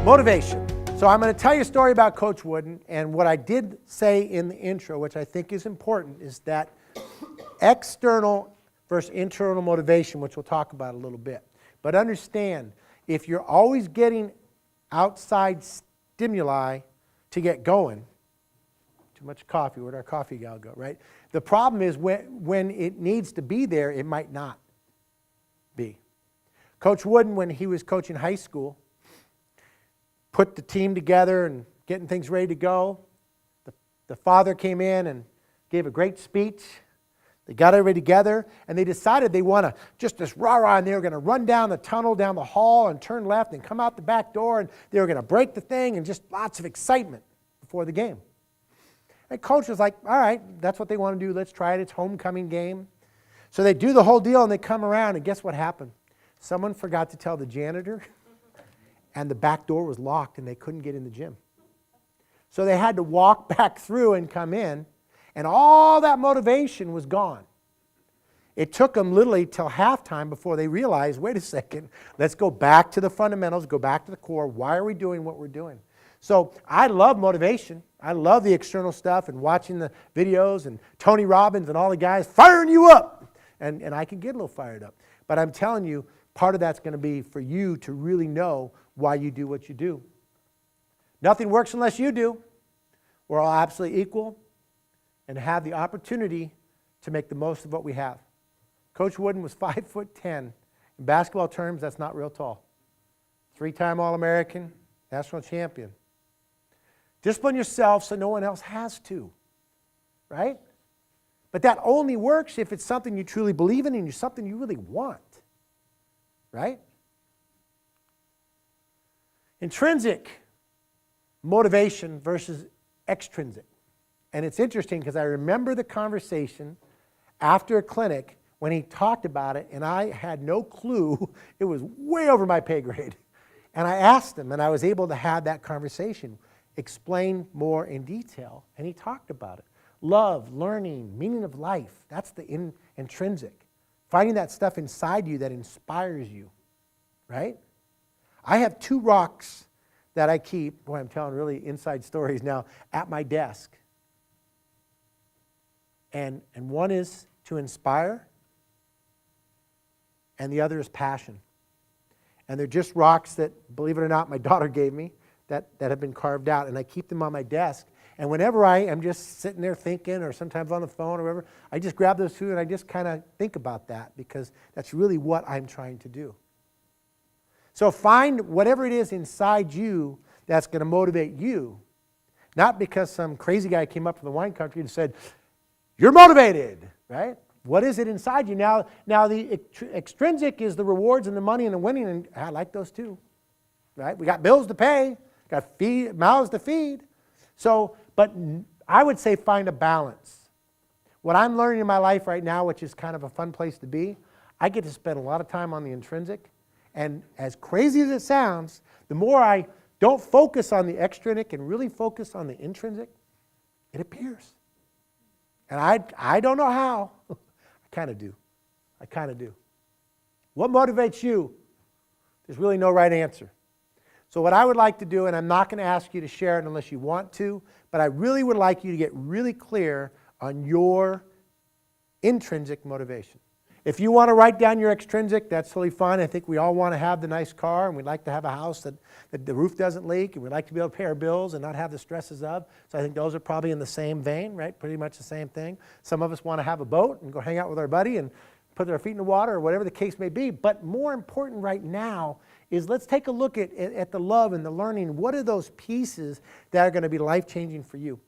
Motivation. So I'm going to tell you a story about Coach Wooden, and what I did say in the intro, which I think is important, is that external versus internal motivation, which we'll talk about a little bit. But understand, if you're always getting outside stimuli to get going, too much coffee, where'd our coffee gal go, right? The problem is when it needs to be there, it might not be. Coach Wooden, when he was coaching high school, put the team together and getting things ready to go. The father came in and gave a great speech. They got everybody together, and they decided they want to just this rah-rah, and they were going to run down the tunnel, down the hall, and turn left and come out the back door, and they were going to break the thing, and just lots of excitement before the game. And coach was like, all right, that's what they want to do. Let's try it. It's homecoming game. So they do the whole deal, and they come around, and guess what happened? Someone forgot to tell the janitor, and the back door was locked, and they couldn't get in the gym. So they had to walk back through and come in, and all that motivation was gone. It took them literally till halftime before they realized, wait a second, let's go back to the fundamentals, go back to the core. Why are we doing what we're doing? So I love motivation. I love the external stuff and watching the videos and Tony Robbins and all the guys firing you up. And I can get a little fired up. But I'm telling you, part of that's going to be for you to really know why you do what you do. Nothing works unless you do. We're all absolutely equal and have the opportunity to make the most of what we have. Coach Wooden was 5'10". In basketball terms, that's not real tall. 3-time All-American, national champion. Discipline yourself so no one else has to, right? But that only works if it's something you truly believe in and it's something you really want, right? Intrinsic motivation versus extrinsic. And it's interesting because I remember the conversation after a clinic when he talked about it, and I had no clue. It was way over my pay grade. And I asked him, and I was able to have that conversation, explain more in detail, and he talked about it. Love, learning, meaning of life, that's the intrinsic. Finding that stuff inside you that inspires you, right? I have 2 rocks that I keep, boy, I'm telling really inside stories now, at my desk. And one is to inspire, and the other is passion. And they're just rocks that, believe it or not, my daughter gave me that have been carved out, and I keep them on my desk. And whenever I am just sitting there thinking, or sometimes on the phone or whatever, I just grab those 2 and I just kind of think about that, because that's really what I'm trying to do. So find whatever it is inside you that's going to motivate you, not because some crazy guy came up from the wine country and said, you're motivated, right? What is it inside you? Now the extrinsic is the rewards and the money and the winning, and I like those too, right? We got bills to pay, got mouths to feed. So, but I would say find a balance. What I'm learning in my life right now, which is kind of a fun place to be, I get to spend a lot of time on the intrinsic, and as crazy as it sounds, the more I don't focus on the extrinsic and really focus on the intrinsic, it appears. And I don't know how. I kind of do. I kind of do. What motivates you? There's really no right answer. So what I would like to do, and I'm not going to ask you to share it unless you want to, but I really would like you to get really clear on your intrinsic motivation. If you want to write down your extrinsic, that's totally fine. I think we all want to have the nice car, and we'd like to have a house that the roof doesn't leak, and we'd like to be able to pay our bills and not have the stresses of. So I think those are probably in the same vein, right? Pretty much the same thing. Some of us want to have a boat and go hang out with our buddy and put our feet in the water, or whatever the case may be. But more important right now is let's take a look at the love and the learning. What are those pieces that are going to be life-changing for you?